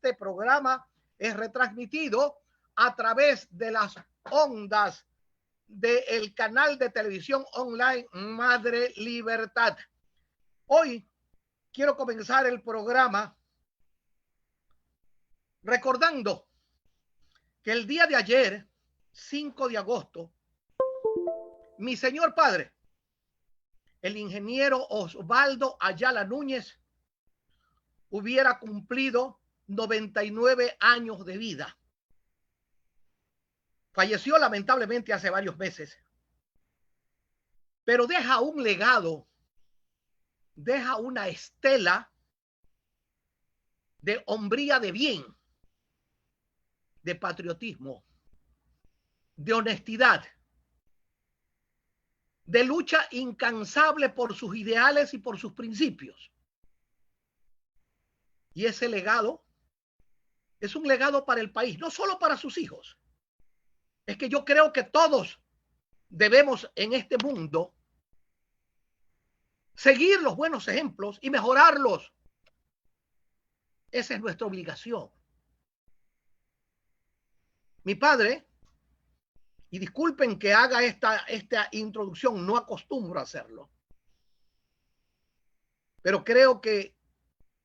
este programa es retransmitido a través de las ondas del canal de televisión online Madre Libertad. Hoy quiero comenzar el programa recordando que el día de ayer, 5 de agosto, mi señor padre, el ingeniero Osvaldo Ayala Núñez, hubiera cumplido 99 años de vida. Falleció lamentablemente hace varios meses, pero deja un legado, deja una estela de hombría de bien, de patriotismo, de honestidad, de lucha incansable por sus ideales y por sus principios. Y ese legado es un legado para el país, no solo para sus hijos. Es que yo creo que todos debemos en este mundo seguir los buenos ejemplos y mejorarlos. Esa es nuestra obligación. Mi padre, y disculpen que haga esta introducción, no acostumbro a hacerlo, pero creo que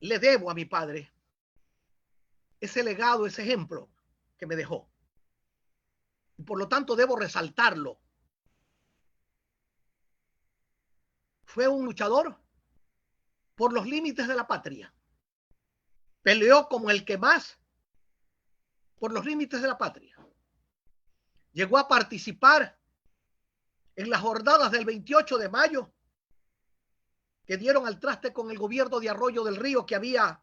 le debo a mi padre ese legado, ese ejemplo que me dejó. Y por lo tanto debo resaltarlo. Fue un luchador por los límites de la patria. Peleó como el que más por los límites de la patria. Llegó a participar en las jornadas del 28 de mayo que dieron al traste con el gobierno de Arroyo del Río, que había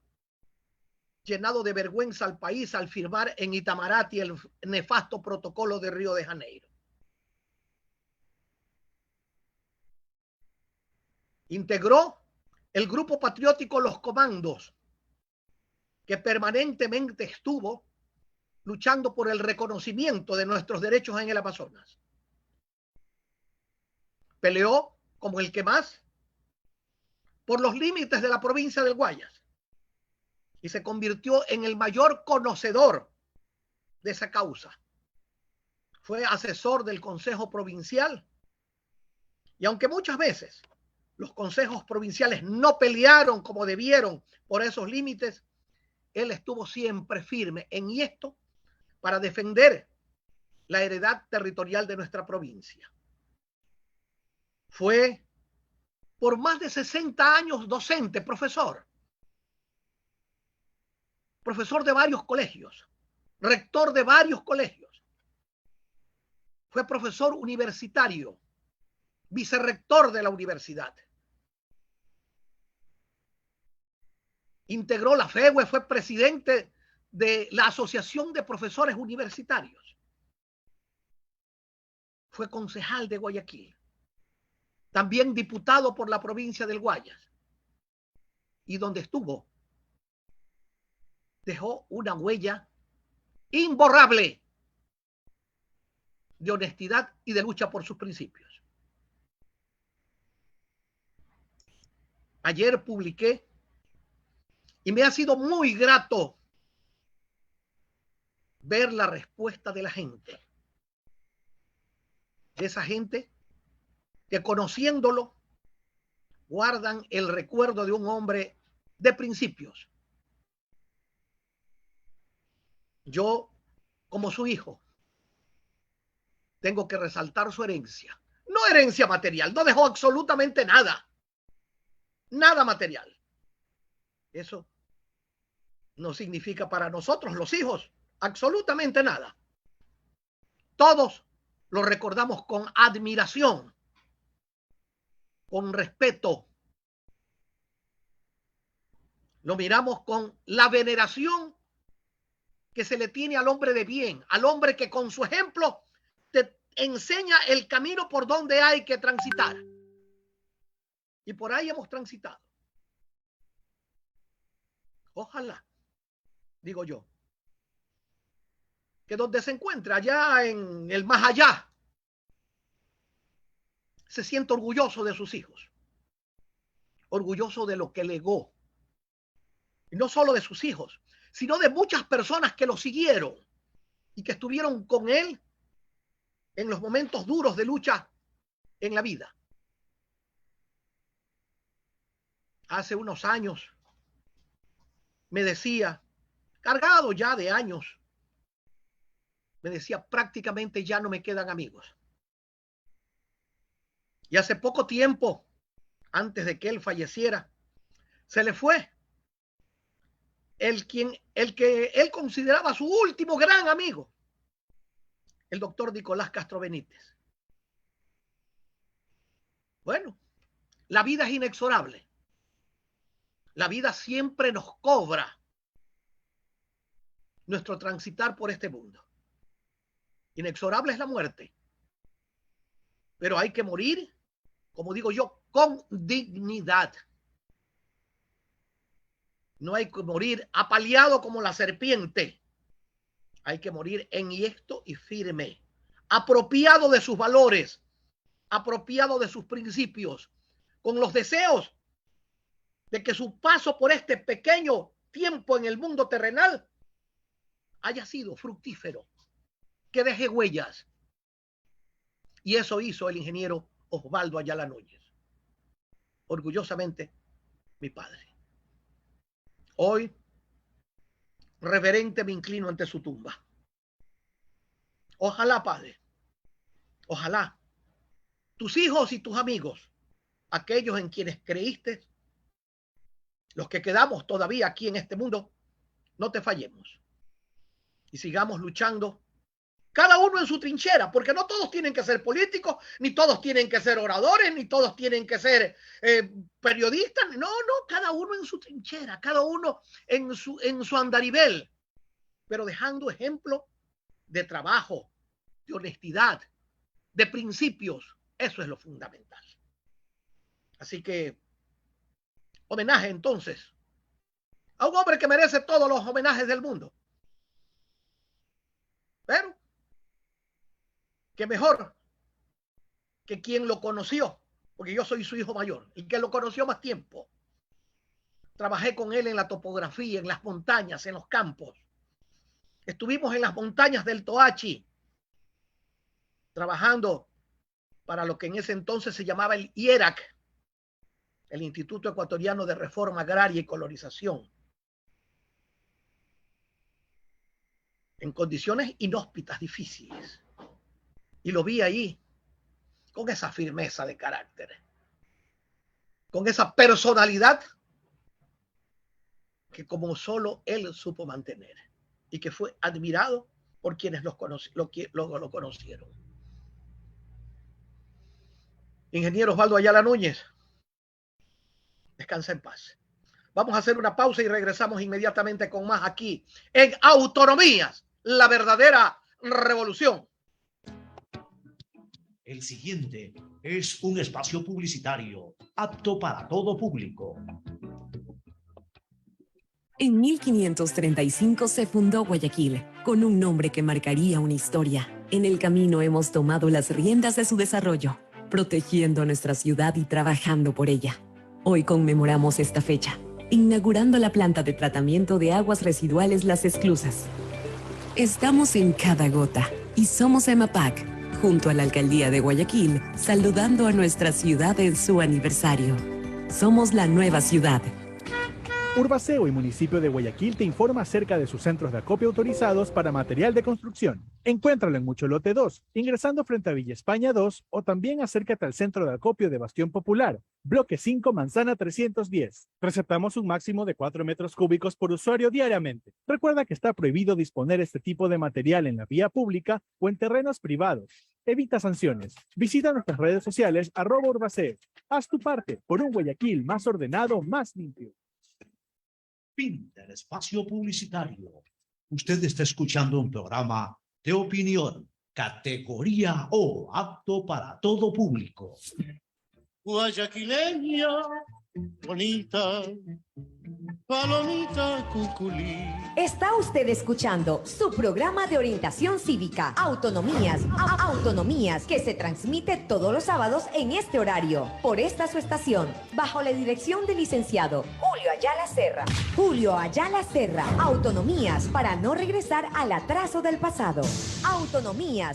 llenado de vergüenza al país al firmar en Itamaraty el nefasto protocolo de Río de Janeiro. Integró el grupo patriótico Los Comandos, que permanentemente estuvo luchando por el reconocimiento de nuestros derechos en el Amazonas. Peleó como el que más por los límites de la provincia del Guayas y se convirtió en el mayor conocedor de esa causa. Fue asesor del Consejo Provincial y aunque muchas veces los consejos provinciales no pelearon como debieron por esos límites, él estuvo siempre firme en esto para defender la heredad territorial de nuestra provincia. Fue por más de 60 años docente, profesor de varios colegios, rector de varios colegios. Fue profesor universitario, vicerrector de la universidad. Integró la FEUE, fue presidente de la Asociación de Profesores Universitarios. Fue concejal de Guayaquil. También diputado por la provincia del Guayas. Y donde estuvo, dejó una huella imborrable de honestidad y de lucha por sus principios. Ayer publiqué y me ha sido muy grato ver la respuesta de la gente. De esa gente que conociéndolo guardan el recuerdo de un hombre de principios. Yo, como su hijo, tengo que resaltar su herencia. No herencia material, no dejó absolutamente nada. Nada material. Eso no significa para nosotros, los hijos, absolutamente nada. Todos lo recordamos con admiración, con respeto. Lo miramos con la veneración que se le tiene al hombre de bien, al hombre que con su ejemplo te enseña el camino por donde hay que transitar. Y por ahí hemos transitado. Ojalá, digo yo, que donde se encuentra, allá en el más allá, se siente orgulloso de sus hijos, orgulloso de lo que legó. Y no solo de sus hijos, sino de muchas personas que lo siguieron y que estuvieron con él en los momentos duros de lucha en la vida. Hace unos años me decía, cargado ya de años, me decía, prácticamente ya no me quedan amigos. Y hace poco tiempo, antes de que él falleciera, se le fue el que él consideraba su último gran amigo, el doctor Nicolás Castro Benítez. Bueno, la vida es inexorable. La vida siempre nos cobra nuestro transitar por este mundo. Inexorable es la muerte, pero hay que morir, como digo yo, con dignidad. No hay que morir apaleado como la serpiente. Hay que morir enhiesto y firme, apropiado de sus valores, apropiado de sus principios, con los deseos de que su paso por este pequeño tiempo en el mundo terrenal haya sido fructífero, que deje huellas. Y eso hizo el ingeniero Osvaldo Ayala Núñez. Orgullosamente, mi padre. Hoy, reverente, me inclino ante su tumba. Ojalá, padre, ojalá tus hijos y tus amigos, aquellos en quienes creíste, los que quedamos todavía aquí en este mundo, no te fallemos y sigamos luchando, cada uno en su trinchera, porque no todos tienen que ser políticos, ni todos tienen que ser oradores, ni todos tienen que ser periodistas. No, cada uno en su trinchera, cada uno en su andarivel, pero dejando ejemplo de trabajo, de honestidad, de principios. Eso es lo fundamental. Así que, homenaje entonces a un hombre que merece todos los homenajes del mundo. Pero que mejor que quien lo conoció, porque yo soy su hijo mayor, y que lo conoció más tiempo. Trabajé con él en la topografía, en las montañas, en los campos. Estuvimos en las montañas del Toachi, trabajando para lo que en ese entonces se llamaba el IERAC, el Instituto Ecuatoriano de Reforma Agraria y Colonización, en condiciones inhóspitas, difíciles. Y lo vi ahí con esa firmeza de carácter, con esa personalidad que como solo él supo mantener y que fue admirado por quienes lo conocieron. Ingeniero Osvaldo Ayala Núñez, descansa en paz. Vamos a hacer una pausa y regresamos inmediatamente con más aquí en Autonomías, la verdadera revolución. El siguiente es un espacio publicitario apto para todo público. En 1535 se fundó Guayaquil, con un nombre que marcaría una historia. En el camino hemos tomado las riendas de su desarrollo, protegiendo nuestra ciudad y trabajando por ella. Hoy conmemoramos esta fecha, inaugurando la planta de tratamiento de aguas residuales Las Esclusas. Estamos en cada gota y somos EMAPAC, junto a la Alcaldía de Guayaquil, saludando a nuestra ciudad en su aniversario. Somos la nueva ciudad. Urbaceo y Municipio de Guayaquil te informa acerca de sus centros de acopio autorizados para material de construcción. Encuéntralo en Mucholote 2, ingresando frente a Villa España 2, o también acércate al centro de acopio de Bastión Popular, bloque 5, manzana 310. Receptamos un máximo de 4 metros cúbicos por usuario diariamente. Recuerda que está prohibido disponer este tipo de material en la vía pública o en terrenos privados. Evita sanciones. Visita nuestras redes sociales @Urbaceo. Haz tu parte por un Guayaquil más ordenado, más limpio. Fin del espacio publicitario. Usted está escuchando un programa de opinión, categoría O, apto para todo público. Guayaquileña, bonita, palomita cuculí. Está usted escuchando su programa de orientación cívica, Autonomías, Autonomías, que se transmite todos los sábados en este horario, por esta su estación, bajo la dirección del licenciado Julio Ayala Serra. Julio Ayala Serra, Autonomías, para no regresar al atraso del pasado. Autonomías.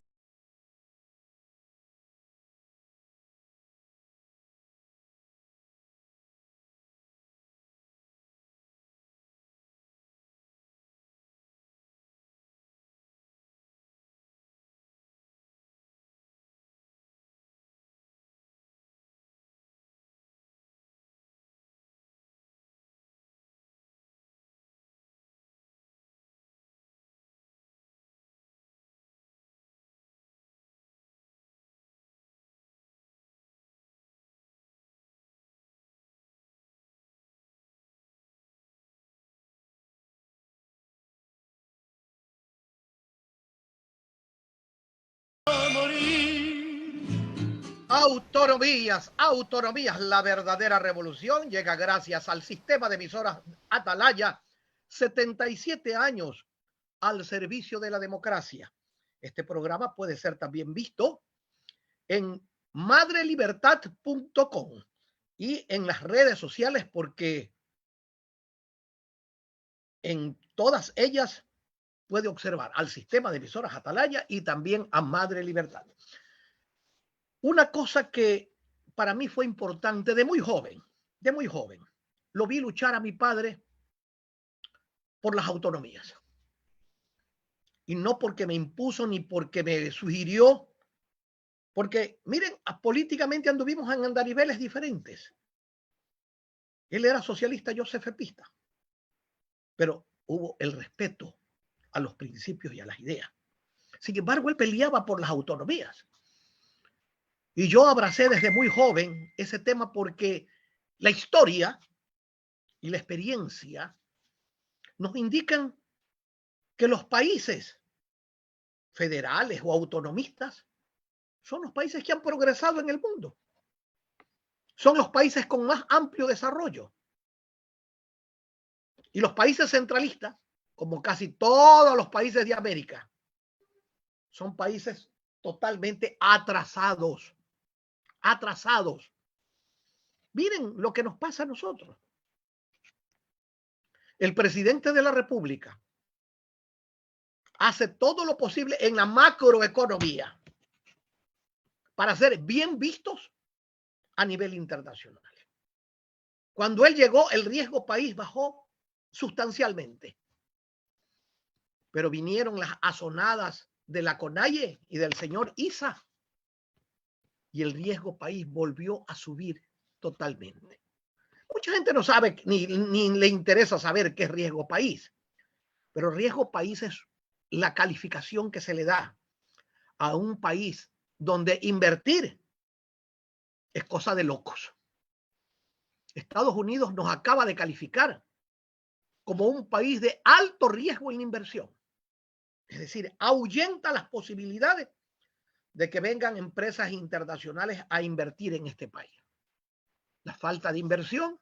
Autonomías, autonomías, la verdadera revolución llega gracias al sistema de emisoras Atalaya, 77 años al servicio de la democracia. Este programa puede ser también visto en madrelibertad.com y en las redes sociales, porque en todas ellas puede observar al sistema de emisoras Atalaya y también a Madre Libertad. Una cosa que para mí fue importante de muy joven, lo vi luchar a mi padre por las autonomías. Y no porque me impuso ni porque me sugirió, porque miren, políticamente anduvimos en andariveles diferentes. Él era socialista, yo cefepista, pero hubo el respeto a los principios y a las ideas. Sin embargo, él peleaba por las autonomías. Y yo abracé desde muy joven ese tema porque la historia y la experiencia nos indican que los países federales o autonomistas son los países que han progresado en el mundo. Son los países con más amplio desarrollo. Y los países centralistas, como casi todos los países de América, son países totalmente atrasados. Miren lo que nos pasa a nosotros. El presidente de la República hace todo lo posible en la macroeconomía para ser bien vistos a nivel internacional. Cuando él llegó, el riesgo país bajó sustancialmente. Pero vinieron las azonadas de la CONAIE y del señor Issa y el riesgo país volvió a subir totalmente. Mucha gente no sabe ni le interesa saber qué es riesgo país, pero riesgo país es la calificación que se le da a un país donde invertir es cosa de locos. Estados Unidos nos acaba de calificar como un país de alto riesgo en la inversión. Es decir, ahuyenta las posibilidades de que vengan empresas internacionales a invertir en este país. La falta de inversión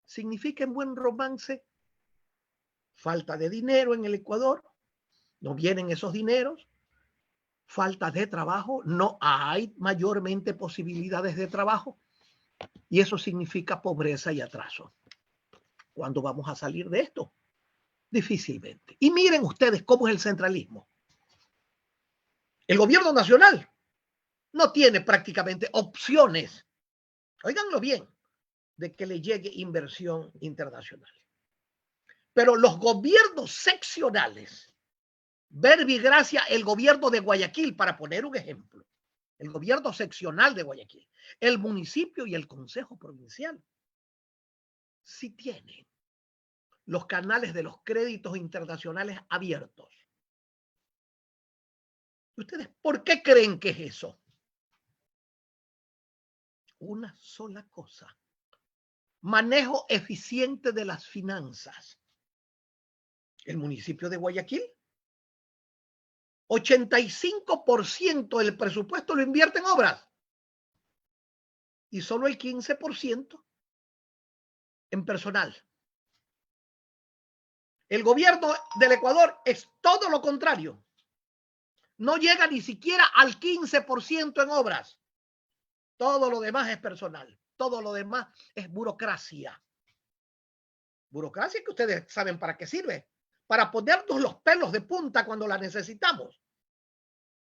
significa en buen romance falta de dinero en el Ecuador, no vienen esos dineros, falta de trabajo, no hay mayormente posibilidades de trabajo y eso significa pobreza y atraso. ¿Cuándo vamos a salir de esto? Difícilmente. Y miren ustedes cómo es el centralismo. El gobierno nacional no tiene prácticamente opciones, óiganlo bien, de que le llegue inversión internacional. Pero los gobiernos seccionales, verbigracia el gobierno de Guayaquil, para poner un ejemplo, el gobierno seccional de Guayaquil, el municipio y el consejo provincial, sí tienen los canales de los créditos internacionales abiertos. ¿Ustedes por qué creen que es eso? Una sola cosa: manejo eficiente de las finanzas. El municipio de Guayaquil, 85% del presupuesto lo invierte en obras y solo el 15% en personal. El gobierno del Ecuador es todo lo contrario. No llega ni siquiera al 15% en obras. Todo lo demás es personal. Todo lo demás es burocracia. Burocracia que ustedes saben para qué sirve. Para ponernos los pelos de punta cuando la necesitamos.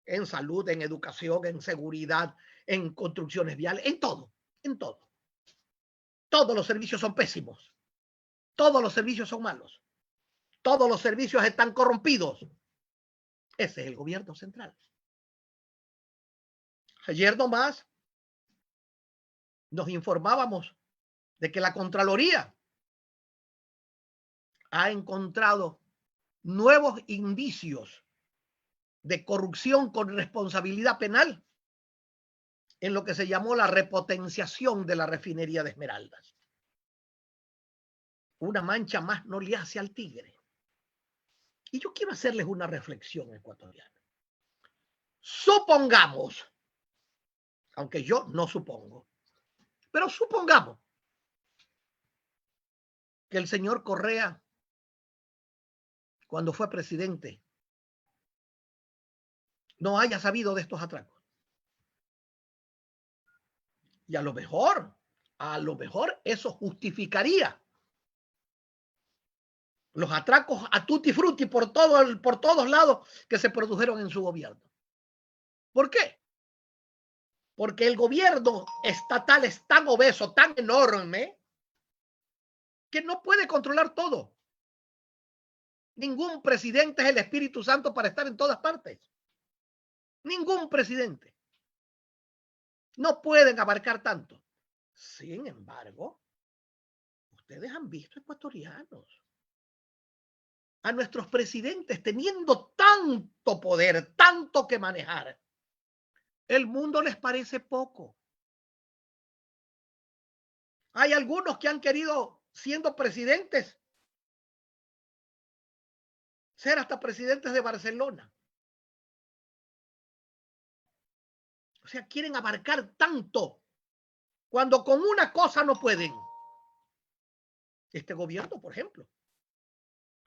En salud, en educación, en seguridad, en construcciones viales, en todo, en todo. Todos los servicios son pésimos. Todos los servicios son malos. Todos los servicios están corrompidos. Ese es el gobierno central. Ayer nomás nos informábamos de que la Contraloría ha encontrado nuevos indicios de corrupción con responsabilidad penal en lo que se llamó la repotenciación de la refinería de Esmeraldas. Una mancha más no le hace al tigre. Y yo quiero hacerles una reflexión ecuatoriana. Supongamos, aunque yo no supongo, pero supongamos que el señor Correa, cuando fue presidente, no haya sabido de estos atracos. Y a lo mejor eso justificaría los atracos a tutti frutti por todos lados que se produjeron en su gobierno. ¿Por qué? Porque el gobierno estatal es tan obeso, tan enorme, que no puede controlar todo. Ningún presidente es el Espíritu Santo para estar en todas partes. Ningún presidente. No pueden abarcar tanto. Sin embargo, ustedes han visto ecuatorianos a nuestros presidentes teniendo tanto poder, tanto que manejar. El mundo les parece poco. Hay algunos que han querido, siendo presidentes, ser hasta presidentes de Barcelona. O sea, quieren abarcar tanto cuando con una cosa no pueden. Este gobierno, por ejemplo,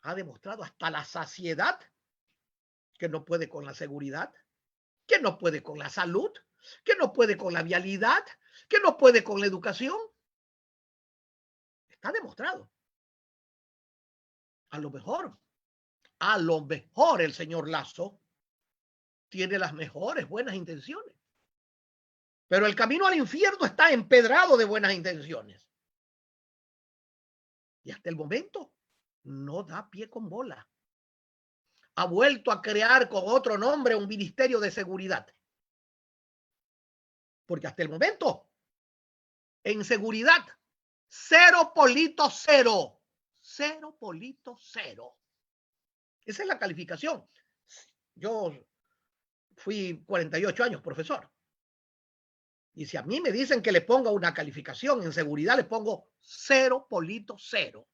ha demostrado hasta la saciedad que no puede con la seguridad, que no puede con la salud, que no puede con la vialidad, que no puede con la educación. Está demostrado. A lo mejor el señor Lasso tiene las mejores buenas intenciones. Pero el camino al infierno está empedrado de buenas intenciones. Y hasta el momento no da pie con bola. Ha vuelto a crear con otro nombre un ministerio de seguridad. Porque hasta el momento, en seguridad, 0 polito 0. 0 polito 0. Esa es la calificación. Yo fui 48 años profesor. Y si a mí me dicen que le ponga una calificación en seguridad, le pongo 0 polito 0.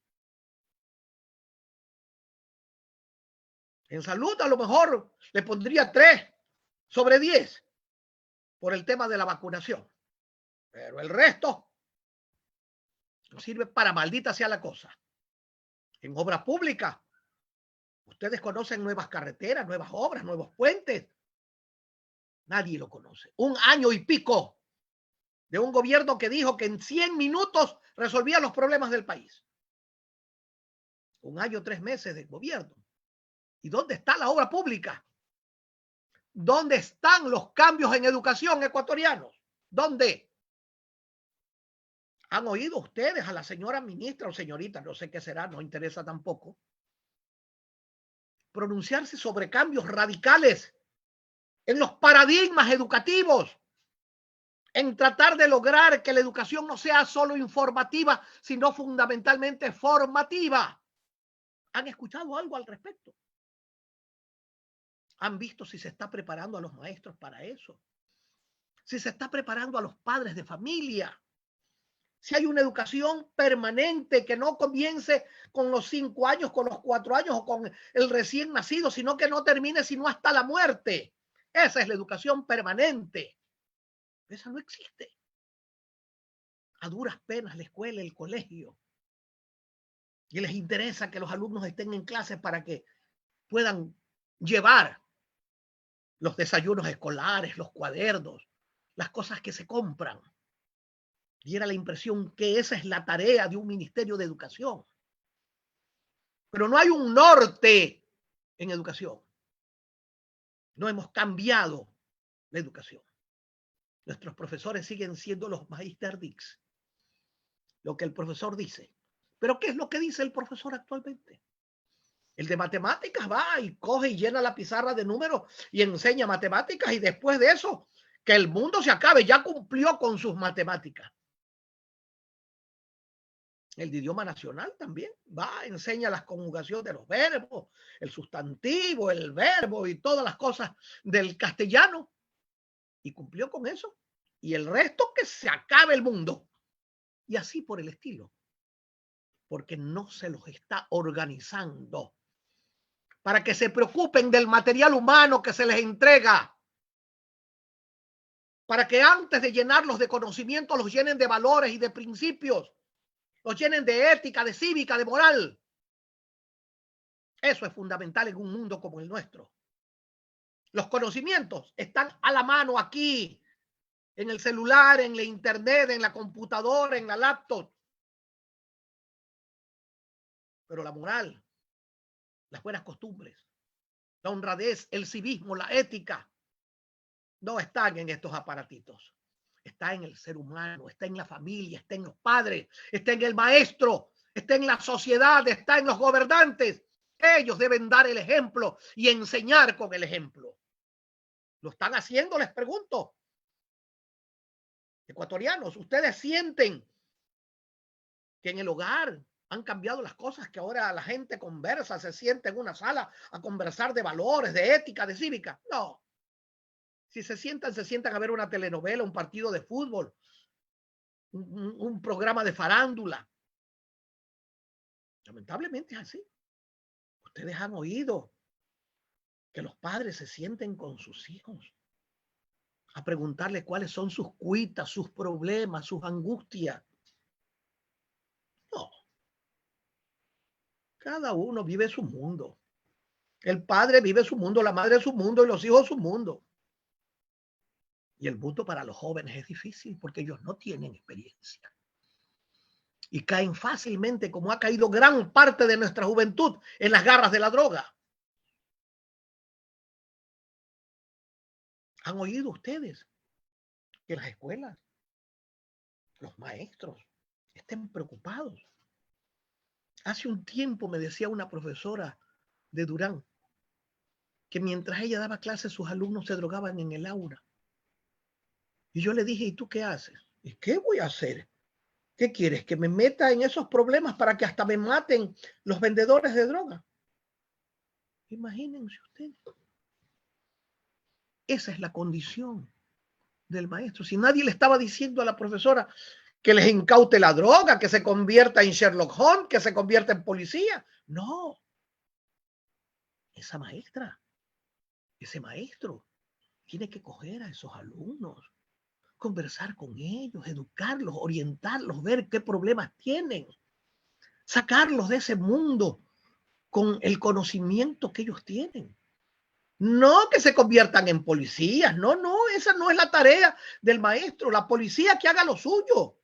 En salud a lo mejor le pondría 3 sobre 10 por el tema de la vacunación. Pero el resto no sirve para maldita sea la cosa. En obra pública, ustedes conocen nuevas carreteras, nuevas obras, nuevos puentes. Nadie lo conoce. 1 año y pico de un gobierno que dijo que en 100 minutos resolvía los problemas del país. 1 año, 3 meses de gobierno. ¿Y dónde está la obra pública? ¿Dónde están los cambios en educación ecuatorianos? ¿Dónde? ¿Han oído ustedes a la señora ministra o señorita, no sé qué será, no interesa tampoco, pronunciarse sobre cambios radicales en los paradigmas educativos, en tratar de lograr que la educación no sea solo informativa, sino fundamentalmente formativa? ¿Han escuchado algo al respecto? ¿Han visto si se está preparando a los maestros para eso? Si se está preparando a los padres de familia. Si hay una educación permanente que no comience con los 5 años, con los 4 años o con el recién nacido, sino que no termine sino hasta la muerte. Esa es la educación permanente. Esa no existe. A duras penas la escuela, el colegio Y les interesa que los alumnos estén en clase para que puedan llevar los desayunos escolares, los cuadernos, las cosas que se compran. Diera la impresión que esa es la tarea de un ministerio de educación. Pero no hay un norte en educación. No hemos cambiado la educación. Nuestros profesores siguen siendo los Magister Dix. Lo que el profesor dice. ¿Pero qué es lo que dice el profesor actualmente? El de matemáticas va y coge y llena la pizarra de números y enseña matemáticas, y después de eso, que el mundo se acabe, ya cumplió con sus matemáticas. El de idioma nacional también va, enseña las conjugaciones de los verbos, el sustantivo, el verbo y todas las cosas del castellano, y cumplió con eso. Y el resto, que se acabe el mundo. Y así por el estilo, porque no se los está organizando para que se preocupen del material humano que se les entrega, para que antes de llenarlos de conocimiento los llenen de valores y de principios, los llenen de ética, de cívica, de moral. Eso es fundamental en un mundo como el nuestro. Los conocimientos están a la mano aquí, en el celular, en la internet, en la computadora, en la laptop. Pero la moral, las buenas costumbres, la honradez, el civismo, la ética, no están en estos aparatitos. Está en el ser humano, está en la familia, está en los padres, está en el maestro, está en la sociedad, está en los gobernantes. Ellos deben dar el ejemplo y enseñar con el ejemplo. ¿Lo están haciendo? Les pregunto. Ecuatorianos, ¿ustedes sienten que en el hogar han cambiado las cosas, que ahora la gente conversa, se sienta en una sala a conversar de valores, de ética, de cívica? No. Si se sientan a ver una telenovela, un partido de fútbol, un programa de farándula. Lamentablemente es así. Ustedes han oído que los padres se sienten con sus hijos a preguntarle cuáles son sus cuitas, sus problemas, sus angustias. No. Cada uno vive su mundo. El padre vive su mundo, la madre su mundo y los hijos su mundo. Y el mundo para los jóvenes es difícil porque ellos no tienen experiencia. Y caen fácilmente, como ha caído gran parte de nuestra juventud, en las garras de la droga. ¿Han oído ustedes que las escuelas, los maestros, estén preocupados? Hace un tiempo me decía una profesora de Durán que mientras ella daba clases, sus alumnos se drogaban en el aula. Y yo le dije, ¿y tú qué haces? ¿Y qué voy a hacer? ¿Qué quieres? ¿Que me meta en esos problemas para que hasta me maten los vendedores de droga? Imagínense ustedes. Esa es la condición del maestro. Si nadie le estaba diciendo a la profesora que les incaute la droga, que se convierta en Sherlock Holmes, que se convierta en policía. No. Esa maestra, ese maestro, tiene que coger a esos alumnos, conversar con ellos, educarlos, orientarlos, ver qué problemas tienen, sacarlos de ese mundo con el conocimiento que ellos tienen. No que se conviertan en policías, no, esa no es la tarea del maestro. La policía que haga lo suyo,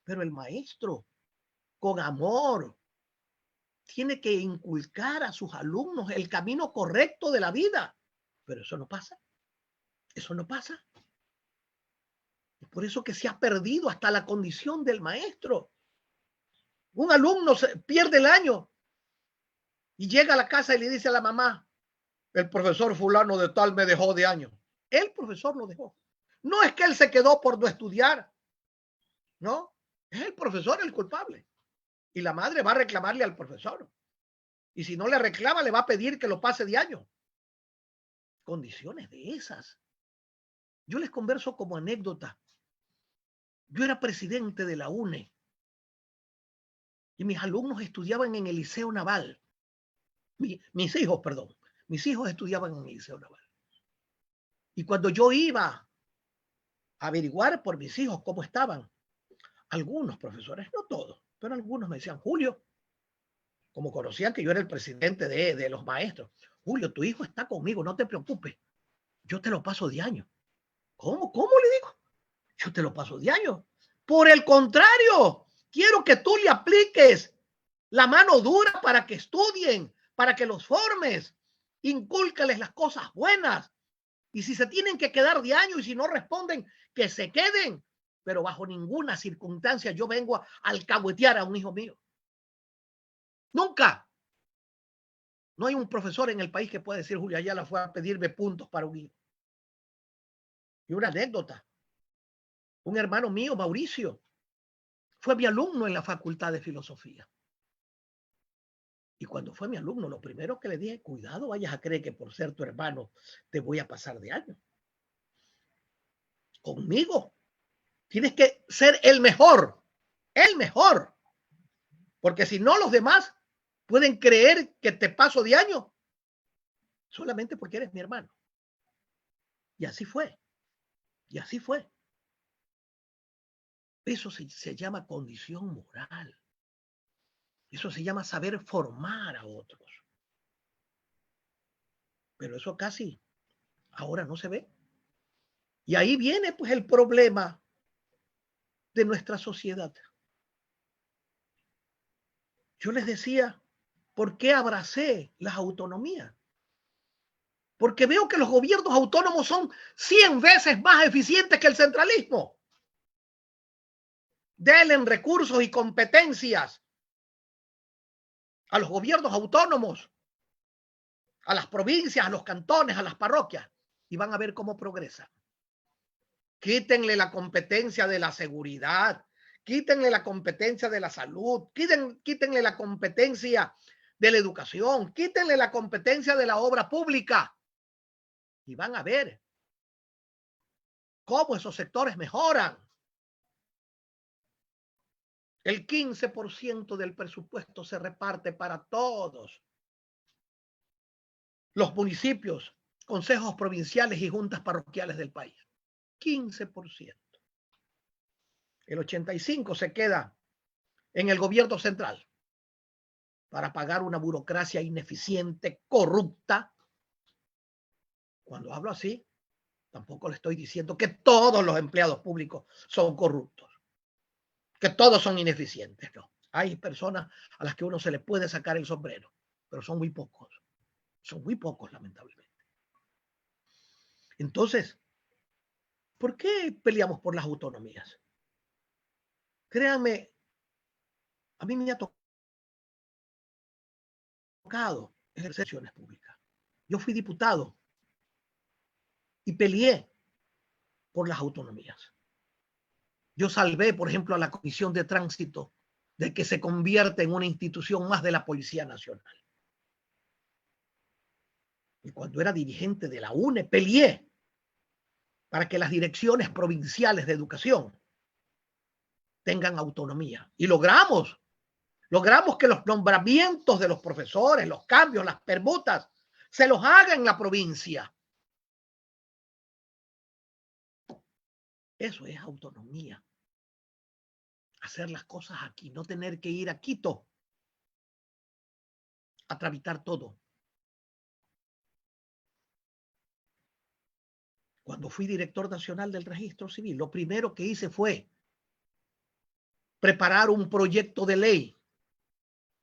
pero el maestro, con amor, tiene que inculcar a sus alumnos el camino correcto de la vida. Pero eso no pasa. Eso no pasa. Es por eso que se ha perdido hasta la condición del maestro. Un alumno pierde el año y llega a la casa y le dice a la mamá, el profesor fulano de tal me dejó de año. El profesor lo dejó. No es que él se quedó por no estudiar. No, es el profesor el culpable. Y la madre va a reclamarle al profesor. Y si no le reclama, le va a pedir que lo pase de año. Condiciones de esas. Yo les converso como anécdota. Yo era presidente de la UNE. Y mis alumnos estudiaban en el Liceo Naval. Mis hijos estudiaban en el Liceo Naval. Y cuando yo iba a averiguar por mis hijos cómo estaban, algunos profesores, no todos, pero algunos me decían, Julio, como conocían que yo era el presidente de los maestros, Julio, tu hijo está conmigo, no te preocupes, yo te lo paso de año. ¿Cómo? ¿Cómo le digo? Yo te lo paso de año. Por el contrario, quiero que tú le apliques la mano dura para que estudien, para que los formes, incúlcales las cosas buenas. Y si se tienen que quedar de año y si no responden, que se queden. Pero bajo ninguna circunstancia yo vengo a alcahuetear a un hijo mío. Nunca. No hay un profesor en el país que pueda decir, Julio Ayala fue a pedirme puntos para un hijo. Y una anécdota. Un hermano mío, Mauricio, fue mi alumno en la Facultad de Filosofía. Y cuando fue mi alumno, lo primero que le dije, cuidado, vayas a creer que por ser tu hermano te voy a pasar de año. Conmigo. Tienes que ser el mejor. El mejor. Porque si no, los demás pueden creer que te paso de año solamente porque eres mi hermano. Y así fue. Y así fue. Eso se llama condición moral. Eso se llama saber formar a otros. Pero eso casi ahora no se ve. Y ahí viene pues el problema de nuestra sociedad. Yo les decía, ¿por qué abracé las autonomías? Porque veo que los gobiernos autónomos son 100 veces más eficientes que el centralismo. Denle recursos y competencias a los gobiernos autónomos, a las provincias, a los cantones, a las parroquias, y van a ver cómo progresan. Quítenle la competencia de la seguridad, quítenle la competencia de la salud, quítenle la competencia de la educación, quítenle la competencia de la obra pública, y van a ver cómo esos sectores mejoran. El 15% del presupuesto se reparte para todos los municipios, consejos provinciales y juntas parroquiales del país. 15%. El 85% se queda en el gobierno central para pagar una burocracia ineficiente, corrupta. Cuando hablo así, tampoco le estoy diciendo que todos los empleados públicos son corruptos, que todos son ineficientes, no. Hay personas a las que uno se le puede sacar el sombrero, pero son muy pocos. Son muy pocos, lamentablemente. Entonces, ¿por qué peleamos por las autonomías? Créanme, a mí me ha tocado ejercer acciones públicas. Yo fui diputado y peleé por las autonomías. Yo salvé, por ejemplo, a la Comisión de Tránsito de que se convierta en una institución más de la Policía Nacional. Y cuando era dirigente de la UNE, peleé para que las direcciones provinciales de educación tengan autonomía. Y logramos que los nombramientos de los profesores, los cambios, las permutas, se los haga en la provincia. Eso es autonomía. Hacer las cosas aquí, no tener que ir a Quito a tramitar todo. Cuando fui director nacional del Registro Civil, lo primero que hice fue preparar un proyecto de ley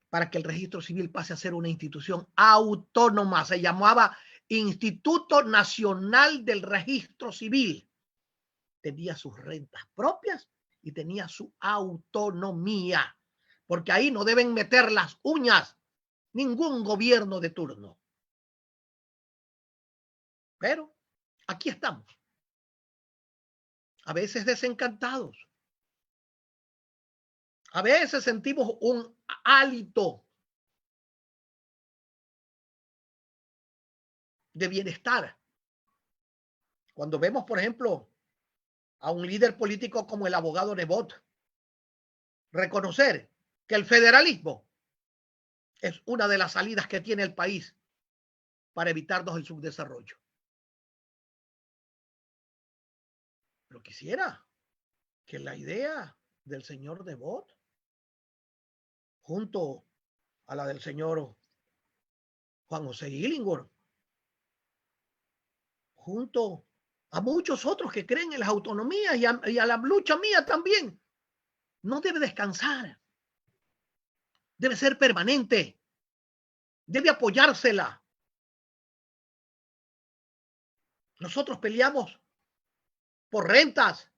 para que el Registro Civil pase a ser una institución autónoma. Se llamaba Instituto Nacional del Registro Civil. Tenía sus rentas propias y tenía su autonomía, porque ahí no deben meter las uñas ningún gobierno de turno. Pero aquí estamos, a veces desencantados, a veces sentimos un hálito de bienestar cuando vemos, por ejemplo, a un líder político como el abogado Nebot reconocer que el federalismo es una de las salidas que tiene el país para evitarnos el subdesarrollo. Pero quisiera que la idea del señor Nebot, junto a la del señor Juan José Illingworth, junto a muchos otros que creen en las autonomías y a la lucha mía también, no debe descansar. Debe ser permanente. Debe apoyársela. Nosotros peleamos por rentas,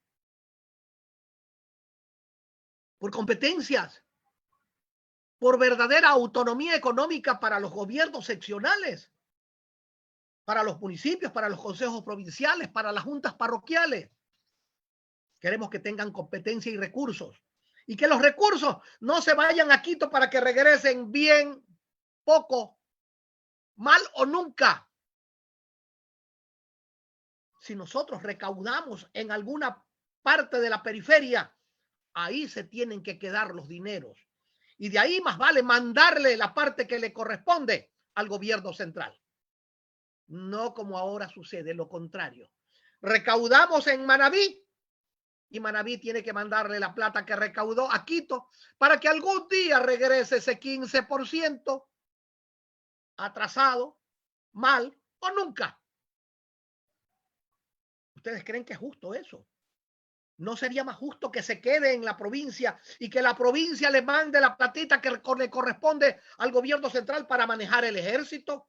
por competencias, por verdadera autonomía económica para los gobiernos seccionales, para los municipios, para los consejos provinciales, para las juntas parroquiales. Queremos que tengan competencia y recursos, y que los recursos no se vayan a Quito para que regresen bien, poco, mal o nunca. Si nosotros recaudamos en alguna parte de la periferia, ahí se tienen que quedar los dineros. Y de ahí más vale mandarle la parte que le corresponde al gobierno central. No como ahora sucede, lo contrario. Recaudamos en Manabí y Manabí tiene que mandarle la plata que recaudó a Quito para que algún día regrese ese 15% atrasado, mal o nunca. ¿Ustedes creen que es justo eso? ¿No sería más justo que se quede en la provincia y que la provincia le mande la platita que le corresponde al gobierno central para manejar el ejército?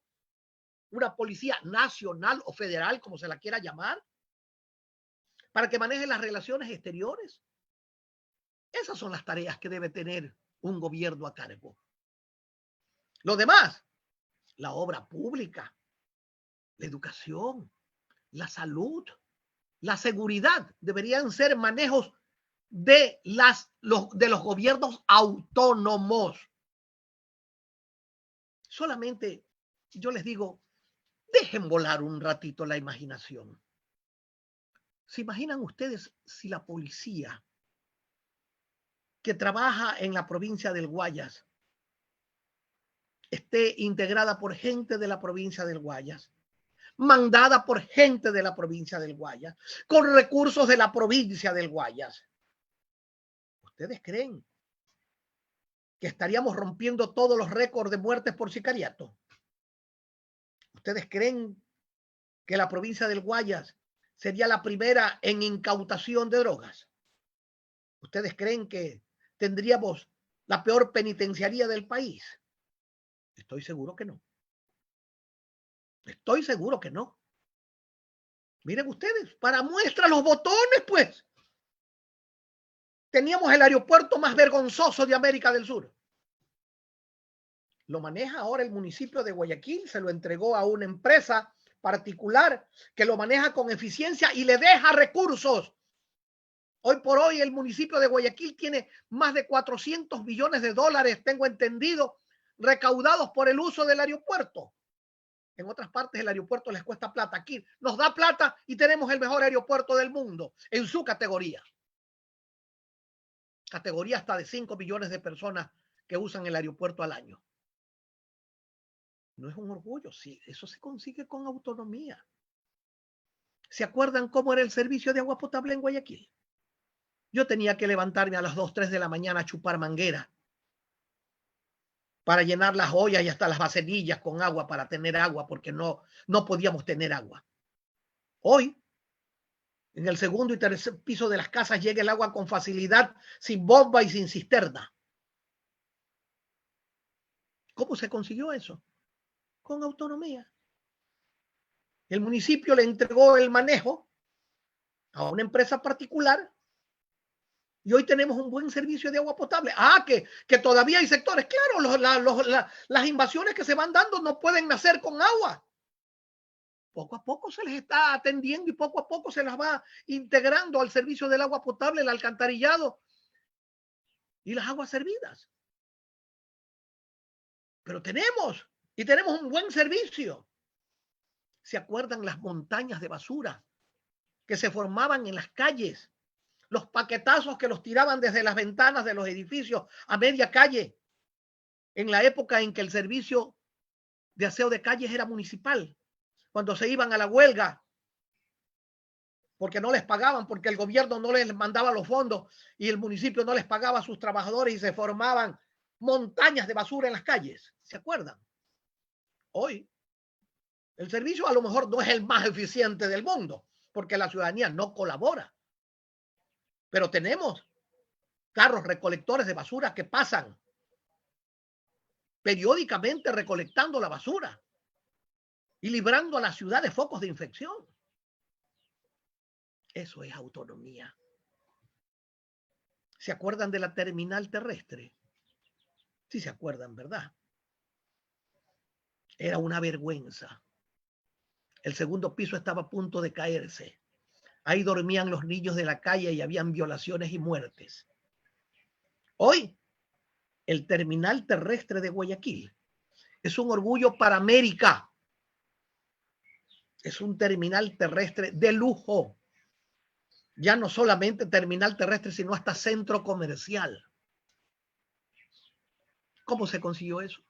Una policía nacional o federal, como se la quiera llamar, para que maneje las relaciones exteriores. Esas son las tareas que debe tener un gobierno a cargo. Lo demás, la obra pública, la educación, la salud, la seguridad, deberían ser manejos de los gobiernos autónomos. Solamente yo les digo, dejen volar un ratito la imaginación. ¿Se imaginan ustedes si la policía que trabaja en la provincia del Guayas esté integrada por gente de la provincia del Guayas, mandada por gente de la provincia del Guayas, con recursos de la provincia del Guayas? ¿Ustedes creen que estaríamos rompiendo todos los récords de muertes por sicariato? ¿Ustedes creen que la provincia del Guayas sería la primera en incautación de drogas? ¿Ustedes creen que tendríamos la peor penitenciaría del país? Estoy seguro que no. Estoy seguro que no. Miren ustedes, para muestra los botones, pues. Teníamos el aeropuerto más vergonzoso de América del Sur. Lo maneja ahora el municipio de Guayaquil, se lo entregó a una empresa particular que lo maneja con eficiencia y le deja recursos. Hoy por hoy el municipio de Guayaquil tiene más de 400 millones de dólares, tengo entendido, recaudados por el uso del aeropuerto. En otras partes el aeropuerto les cuesta plata. Aquí nos da plata y tenemos el mejor aeropuerto del mundo en su categoría. Categoría hasta de 5 millones de personas que usan el aeropuerto al año. No es un orgullo, sí, eso se consigue con autonomía. ¿Se acuerdan cómo era el servicio de agua potable en Guayaquil? Yo tenía que levantarme a las 2, 3 de la mañana a chupar manguera para llenar las ollas y hasta las vasenillas con agua para tener agua, porque no podíamos tener agua. Hoy, en el segundo y tercer piso de las casas llega el agua con facilidad, sin bomba y sin cisterna. ¿Cómo se consiguió eso? Con autonomía. El municipio le entregó el manejo a una empresa particular y hoy tenemos un buen servicio de agua potable. Que todavía hay sectores. Claro, las invasiones que se van dando no pueden nacer con agua. Poco a poco se les está atendiendo y poco a poco se las va integrando al servicio del agua potable, el alcantarillado y las aguas servidas. Pero tenemos un buen servicio. ¿Se acuerdan las montañas de basura que se formaban en las calles? Los paquetazos que los tiraban desde las ventanas de los edificios a media calle, en la época en que el servicio de aseo de calles era municipal, cuando se iban a la huelga, porque no les pagaban, porque el gobierno no les mandaba los fondos y el municipio no les pagaba a sus trabajadores y se formaban montañas de basura en las calles. ¿Se acuerdan? Hoy, el servicio a lo mejor no es el más eficiente del mundo, porque la ciudadanía no colabora. Pero tenemos carros recolectores de basura que pasan periódicamente recolectando la basura y librando a la ciudad de focos de infección. Eso es autonomía. ¿Se acuerdan de la terminal terrestre? Sí se acuerdan, ¿verdad? Era una vergüenza. El segundo piso estaba a punto de caerse. Ahí dormían los niños de la calle y habían violaciones y muertes. Hoy, el terminal terrestre de Guayaquil es un orgullo para América. Es un terminal terrestre de lujo. Ya no solamente terminal terrestre, sino hasta centro comercial. ¿Cómo se consiguió eso?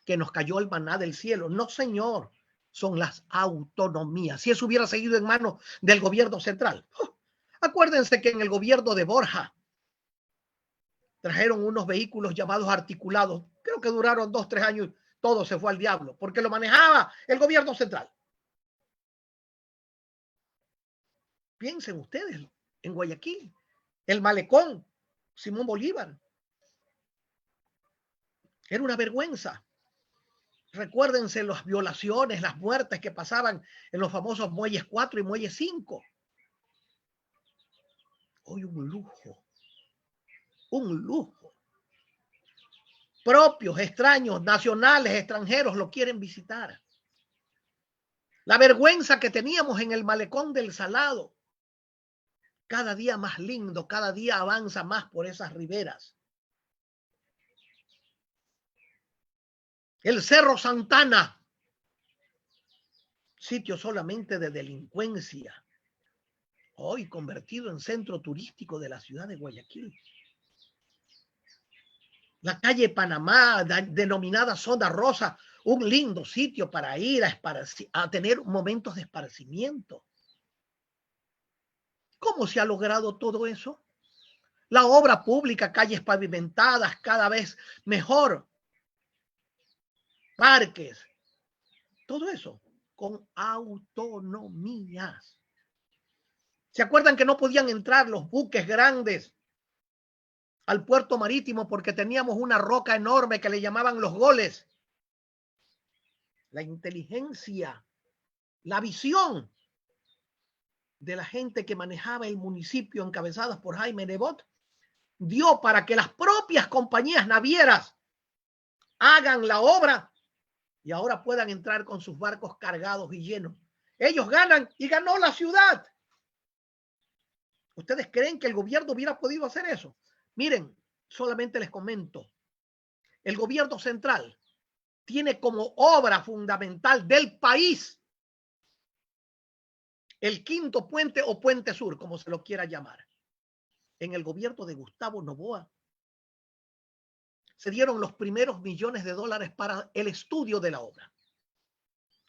Que nos cayó el maná del cielo. No, señor. Son las autonomías. Si eso hubiera seguido en manos del gobierno central. Acuérdense que en el gobierno de Borja trajeron unos vehículos llamados articulados. Creo que duraron 2, 3 años. Todo se fue al diablo porque lo manejaba el gobierno central. Piensen ustedes en Guayaquil, el malecón, Simón Bolívar. Era una vergüenza. Recuérdense las violaciones, las muertes que pasaban en los famosos muelles 4 y muelles 5. Hoy un lujo. Un lujo. Propios, extraños, nacionales, extranjeros lo quieren visitar. La vergüenza que teníamos en el malecón del Salado. Cada día más lindo, cada día avanza más por esas riberas. El Cerro Santana, sitio solamente de delincuencia, hoy convertido en centro turístico de la ciudad de Guayaquil. La calle Panamá, denominada Zona Rosa, un lindo sitio para ir a tener momentos de esparcimiento. ¿Cómo se ha logrado todo eso? La obra pública, calles pavimentadas cada vez mejor, parques, todo eso con autonomías. ¿Se acuerdan que no podían entrar los buques grandes al puerto marítimo porque teníamos una roca enorme que le llamaban los goles? La inteligencia, la visión de la gente que manejaba el municipio encabezadas por Jaime Nebot dio para que las propias compañías navieras hagan la obra y ahora puedan entrar con sus barcos cargados y llenos. Ellos ganan y ganó la ciudad. ¿Ustedes creen que el gobierno hubiera podido hacer eso? Miren, solamente les comento. El gobierno central tiene como obra fundamental del país el quinto puente o puente sur, como se lo quiera llamar. En el gobierno de Gustavo Noboa se dieron los primeros millones de dólares para el estudio de la obra.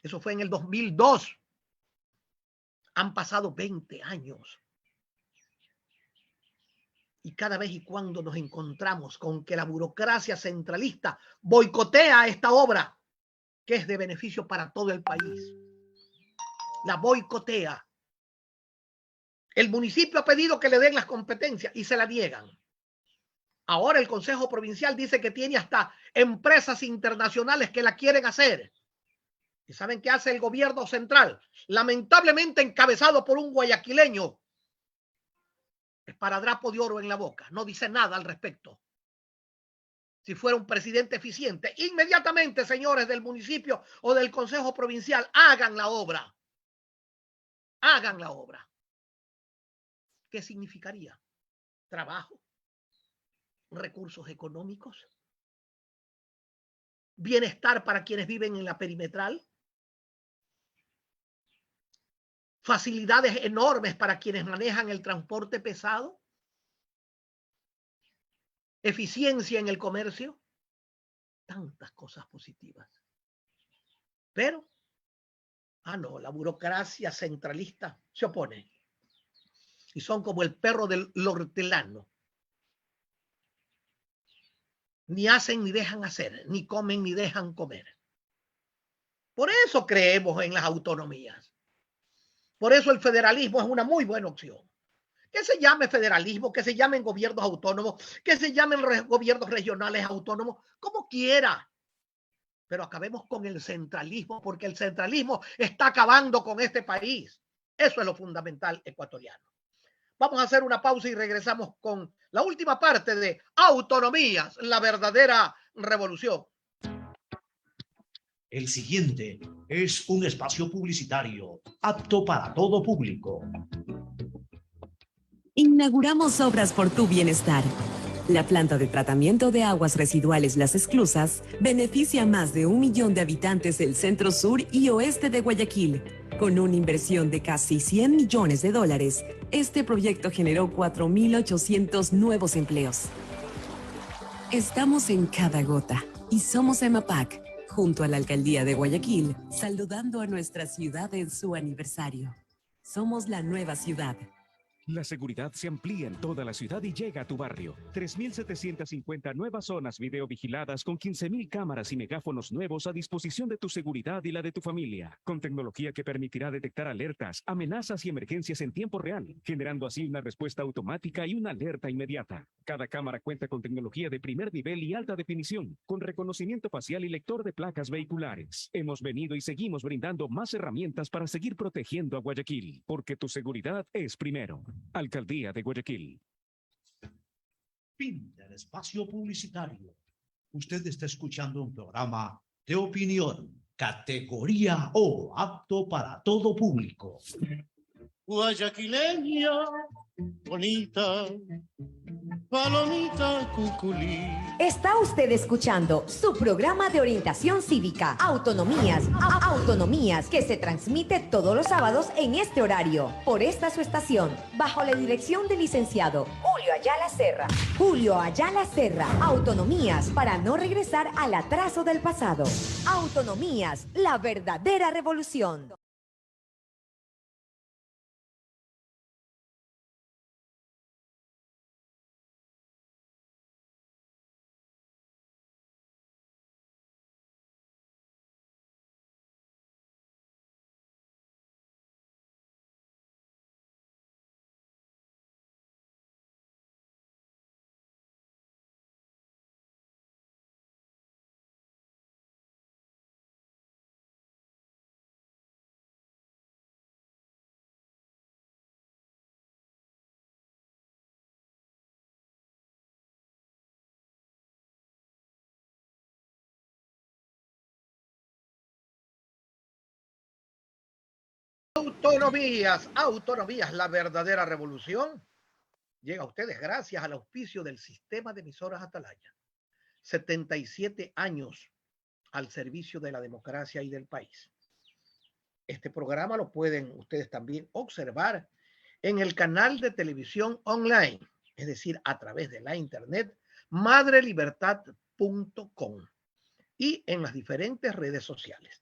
Eso fue en el 2002. Han pasado 20 años. Y cada vez y cuando nos encontramos con que la burocracia centralista boicotea esta obra, que es de beneficio para todo el país, la boicotea. El municipio ha pedido que le den las competencias y se la niegan. Ahora el Consejo Provincial dice que tiene hasta empresas internacionales que la quieren hacer. ¿Y saben qué hace el gobierno central? Lamentablemente encabezado por un guayaquileño. Esparadrapo de oro en la boca. No dice nada al respecto. Si fuera un presidente eficiente, inmediatamente, señores del municipio o del Consejo Provincial, hagan la obra. Hagan la obra. ¿Qué significaría? Trabajo, recursos económicos, bienestar para quienes viven en la perimetral, facilidades enormes para quienes manejan el transporte pesado, eficiencia en el comercio, tantas cosas positivas. Pero, no, la burocracia centralista se opone. Y son como el perro del hortelano. ni hacen ni dejan hacer, ni comen ni dejan comer. Por eso creemos en las autonomías. Por eso el federalismo es una muy buena opción. Que se llame federalismo, que se llamen gobiernos autónomos, que se llamen gobiernos regionales autónomos, como quiera. Pero acabemos con el centralismo, porque el centralismo está acabando con este país. Eso es lo fundamental ecuatoriano. Vamos a hacer una pausa y regresamos con la última parte de Autonomías, la verdadera revolución. El siguiente es un espacio publicitario apto para todo público. Inauguramos obras por tu bienestar. La planta de tratamiento de aguas residuales Las Esclusas beneficia a más de 1 millón de habitantes del centro sur y oeste de Guayaquil. Con una inversión de casi $100 millones, este proyecto generó 4.800 nuevos empleos. Estamos en cada gota y somos EMAPAC, junto a la Alcaldía de Guayaquil, saludando a nuestra ciudad en su aniversario. Somos la nueva ciudad. La seguridad se amplía en toda la ciudad y llega a tu barrio. 3.750 nuevas zonas videovigiladas con 15.000 cámaras y megáfonos nuevos a disposición de tu seguridad y la de tu familia. Con tecnología que permitirá detectar alertas, amenazas y emergencias en tiempo real, generando así una respuesta automática y una alerta inmediata. Cada cámara cuenta con tecnología de primer nivel y alta definición, con reconocimiento facial y lector de placas vehiculares. Hemos venido y seguimos brindando más herramientas para seguir protegiendo a Guayaquil, porque tu seguridad es primero. Alcaldía de Guayaquil. Fin del espacio publicitario. Usted está escuchando un programa de opinión, categoría O, apto para todo público. Guayaquileña, bonita, palomita cuculí. Está usted escuchando su programa de orientación cívica, Autonomías, Autonomías, que se transmite todos los sábados en este horario, por esta su estación, bajo la dirección del licenciado Julio Ayala Serra. Julio Ayala Serra, Autonomías, para no regresar al atraso del pasado. Autonomías, la verdadera revolución. Autonomías, autonomías, la verdadera revolución. Llega a ustedes gracias al auspicio del sistema de emisoras Atalaya. 77 años al servicio de la democracia y del país. Este programa lo pueden ustedes también observar en el canal de televisión online, es decir, a través de la internet, madrelibertad.com y en las diferentes redes sociales.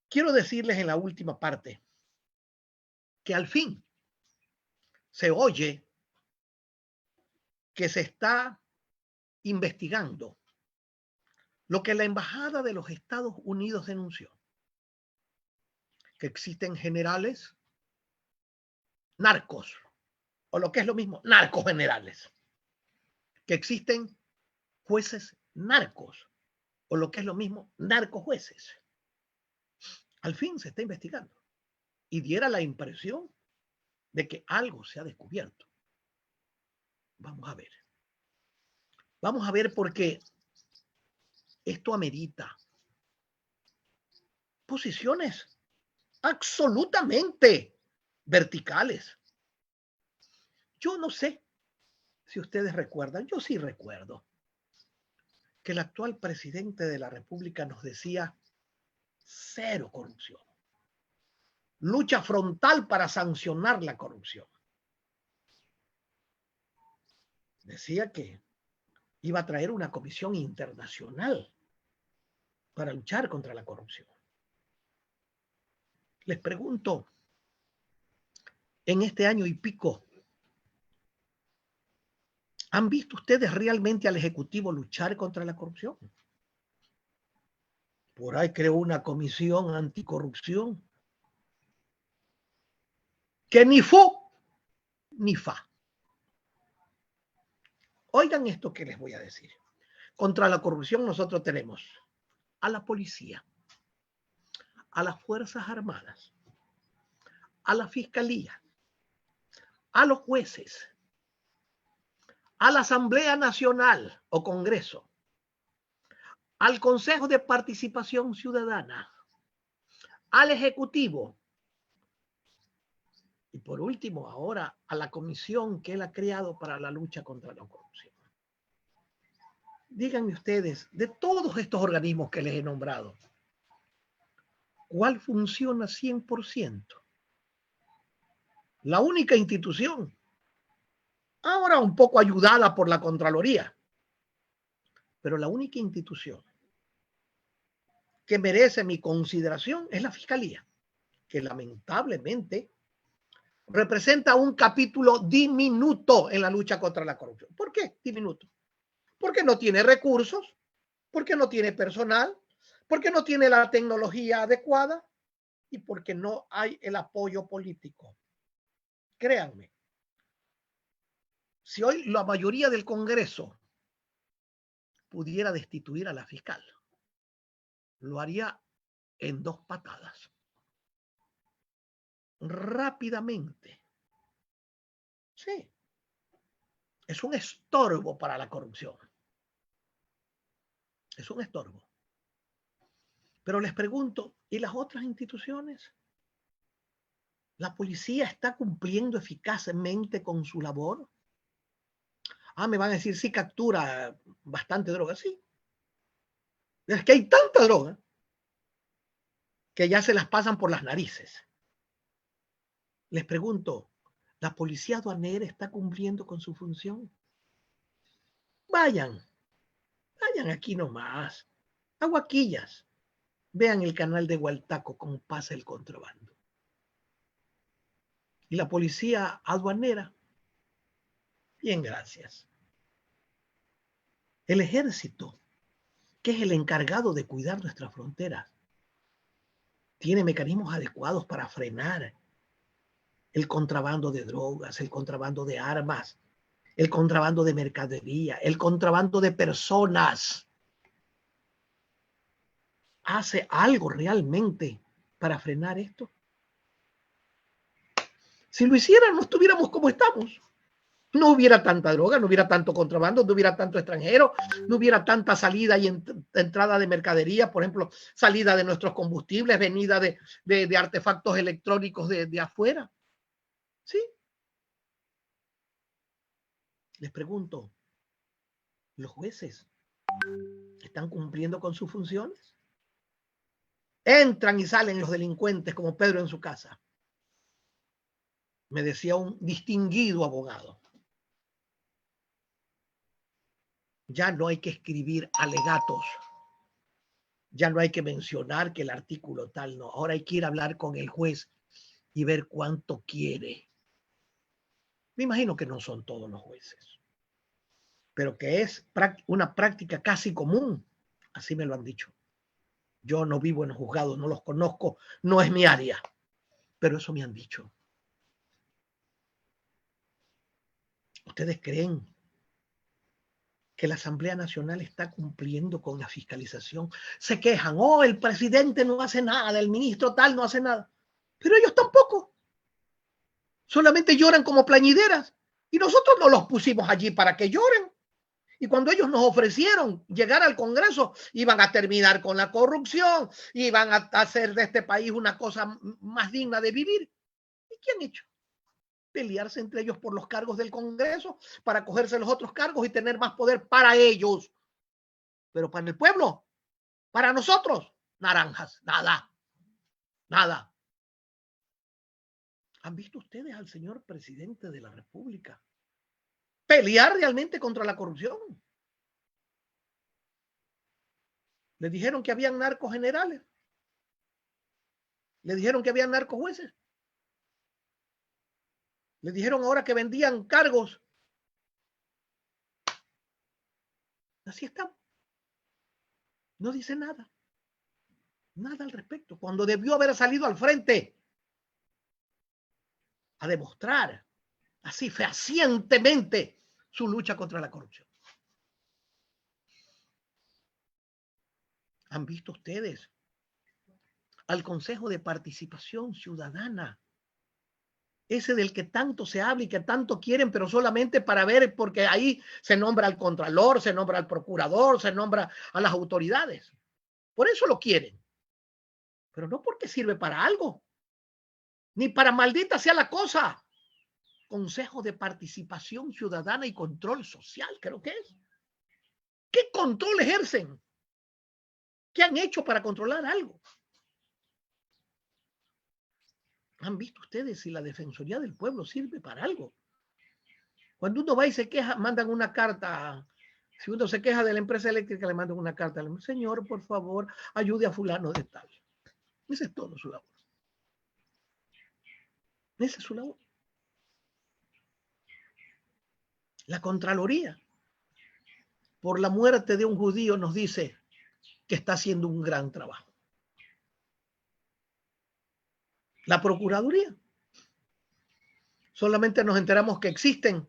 Quiero decirles en la última parte que al fin se oye que se está investigando lo que la Embajada de los Estados Unidos denunció, que existen generales narcos, o lo que es lo mismo, narcos generales, que existen jueces narcos, o lo que es lo mismo, narcojueces. Al fin se está investigando y diera la impresión de que algo se ha descubierto. Vamos a ver. Vamos a ver porque esto amerita posiciones absolutamente verticales. Yo no sé si ustedes recuerdan, yo sí recuerdo que el actual presidente de la República nos decía cero corrupción. Lucha frontal para sancionar la corrupción. Decía que iba a traer una comisión internacional para luchar contra la corrupción. Les pregunto, en este año y pico, ¿Han visto ustedes realmente al Ejecutivo luchar contra la corrupción? Por ahí creó una comisión anticorrupción que ni fu ni fa. Oigan esto que les voy a decir. Contra la corrupción nosotros tenemos a la policía, a las Fuerzas Armadas, a la Fiscalía, a los jueces, a la Asamblea Nacional o Congreso, al Consejo de Participación Ciudadana, al Ejecutivo y por último ahora a la comisión que él ha creado para la lucha contra la corrupción. Díganme ustedes, de todos estos organismos que les he nombrado, ¿cuál funciona 100%? La única institución, ahora un poco ayudada por la Contraloría, pero la única institución que merece mi consideración es la Fiscalía, que lamentablemente representa un capítulo diminuto en la lucha contra la corrupción. ¿Por qué diminuto? Porque no tiene recursos, porque no tiene personal, porque no tiene la tecnología adecuada y porque no hay el apoyo político. Créanme, si hoy la mayoría del Congreso pudiera destituir a la fiscal, lo haría en 2 patadas. Rápidamente. Sí. Es un estorbo para la corrupción. Es un estorbo. Pero les pregunto, ¿y las otras instituciones? ¿La policía está cumpliendo eficazmente con su labor? Me van a decir, sí captura bastante droga. Sí. Es que hay tanta droga que ya se las pasan por las narices. Les pregunto, ¿la policía aduanera está cumpliendo con su función? Vayan aquí nomás, a Huaquillas. Vean el canal de Hualtaco, cómo pasa el contrabando. Y la policía aduanera, bien, gracias. El ejército, que es el encargado de cuidar nuestras fronteras, tiene mecanismos adecuados para frenar el contrabando de drogas, el contrabando de armas, el contrabando de mercadería, el contrabando de personas. ¿Hace algo realmente para frenar esto? Si lo hicieran, no estuviéramos como estamos. No hubiera tanta droga, no hubiera tanto contrabando, no hubiera tanto extranjero, no hubiera tanta salida y entrada de mercadería, por ejemplo, salida de nuestros combustibles, venida de artefactos electrónicos de afuera. ¿Sí? Les pregunto, ¿los jueces están cumpliendo con sus funciones? Entran y salen los delincuentes como Pedro en su casa. Me decía un distinguido abogado. Ya no hay que escribir alegatos. Ya no hay que mencionar que el artículo tal no. Ahora hay que ir a hablar con el juez y ver cuánto quiere. Me imagino que no son todos los jueces, pero que es una práctica casi común. Así me lo han dicho. Yo no vivo en los juzgados, no los conozco, no es mi área, pero eso me han dicho. ¿Ustedes creen que la Asamblea Nacional está cumpliendo con la fiscalización? Se quejan, el presidente no hace nada, el ministro tal no hace nada, pero ellos tampoco. Solamente lloran como plañideras y nosotros no los pusimos allí para que lloren. Y cuando ellos nos ofrecieron llegar al Congreso, iban a terminar con la corrupción, iban a hacer de este país una cosa más digna de vivir. ¿Y qué han hecho? Pelearse entre ellos por los cargos del Congreso para cogerse los otros cargos y tener más poder para ellos. Pero para el pueblo, para nosotros, naranjas, nada, nada. ¿Han visto ustedes al señor presidente de la República pelear realmente contra la corrupción? Le dijeron que habían narcos generales. Le dijeron que habían narcos jueces. Le dijeron ahora que vendían cargos Así estamos. No dice nada. Nada al respecto. Cuando debió haber salido al frente a demostrar así fehacientemente su lucha contra la corrupción. ¿Han visto ustedes al Consejo de Participación Ciudadana? Ese del que tanto se habla y que tanto quieren, pero solamente para ver, porque ahí se nombra al contralor, se nombra al procurador, se nombra a las autoridades. Por eso lo quieren. Pero no porque sirve para algo. Ni para maldita sea la cosa. Consejo de Participación Ciudadana y Control Social, creo que es. ¿Qué control ejercen? ¿Qué han hecho para controlar algo? ¿Han visto ustedes si la Defensoría del Pueblo sirve para algo? Cuando uno va y se queja, mandan una carta. Si uno se queja de la empresa eléctrica, le mandan una carta. Señor, por favor, ayude a fulano de tal. Esa es todo su labor. Esa es su labor. La Contraloría, por la muerte de un judío, nos dice que está haciendo un gran trabajo. La Procuraduría, solamente nos enteramos que existen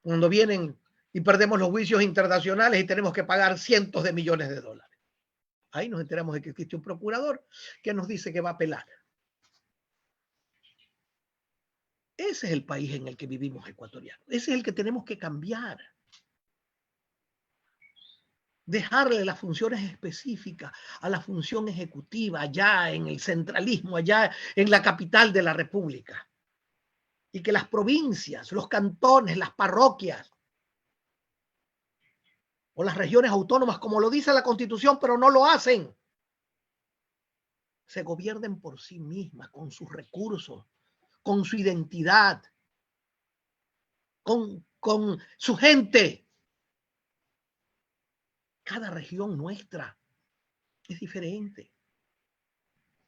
cuando vienen y perdemos los juicios internacionales y tenemos que pagar cientos de millones de dólares. Ahí nos enteramos de que existe un procurador que nos dice que va a apelar. Ese es el país en el que vivimos ecuatorianos. Ese es el que tenemos que cambiar. Dejarle las funciones específicas a la función ejecutiva allá en el centralismo, allá en la capital de la República. Y que las provincias, los cantones, las parroquias o las regiones autónomas, como lo dice la Constitución, pero no lo hacen, se gobiernen por sí mismas, con sus recursos, con su identidad, con su gente. Cada región nuestra es diferente.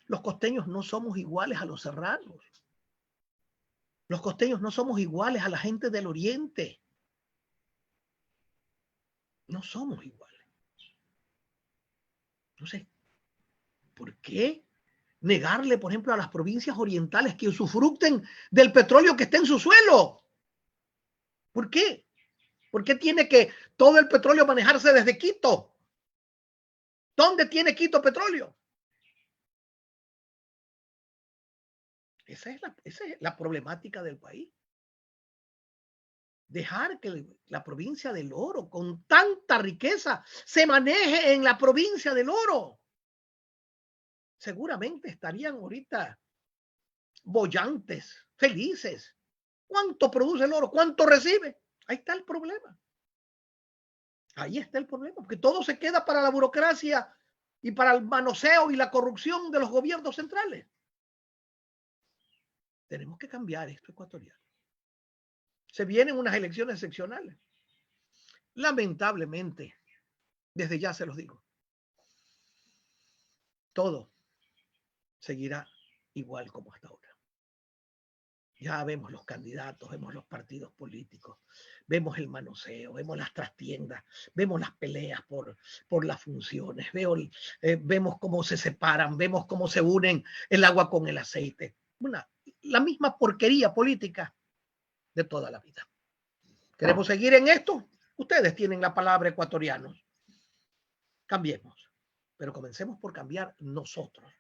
Los costeños no somos iguales a los serranos. Los costeños no somos iguales a la gente del oriente. No somos iguales. Entonces, ¿por qué negarle, por ejemplo, a las provincias orientales que usufructen del petróleo que está en su suelo? ¿Por qué? ¿Por qué tiene que todo el petróleo manejarse desde Quito? ¿Dónde tiene Quito petróleo? Esa es la problemática del país. Dejar que la provincia del Oro, con tanta riqueza, se maneje en la provincia del Oro. Seguramente estarían ahorita bollantes, felices. ¿Cuánto produce el oro? ¿Cuánto recibe? Ahí está el problema. Ahí está el problema, porque todo se queda para la burocracia y para el manoseo y la corrupción de los gobiernos centrales. Tenemos que cambiar esto, ecuatoriano. Se vienen unas elecciones excepcionales. Lamentablemente, desde ya se los digo, todo seguirá igual como hasta ahora. Ya vemos los candidatos, vemos los partidos políticos, vemos el manoseo, vemos las trastiendas, vemos las peleas por las funciones, vemos cómo se separan, vemos cómo se unen el agua con el aceite. La misma porquería política de toda la vida. ¿Queremos seguir en esto? Ustedes tienen la palabra, ecuatorianos. Cambiemos, pero comencemos por cambiar nosotros.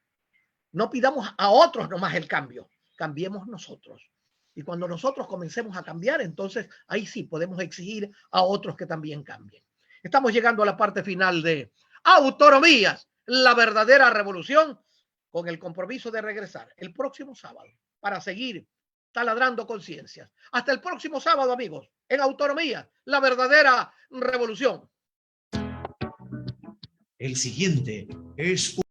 No pidamos a otros nomás el cambio, cambiemos nosotros. Y cuando nosotros comencemos a cambiar, entonces ahí sí podemos exigir a otros que también cambien. Estamos llegando a la parte final de Autonomías, la verdadera revolución, con el compromiso de regresar el próximo sábado para seguir taladrando conciencias. Hasta el próximo sábado, amigos, en Autonomía, la verdadera revolución. El siguiente es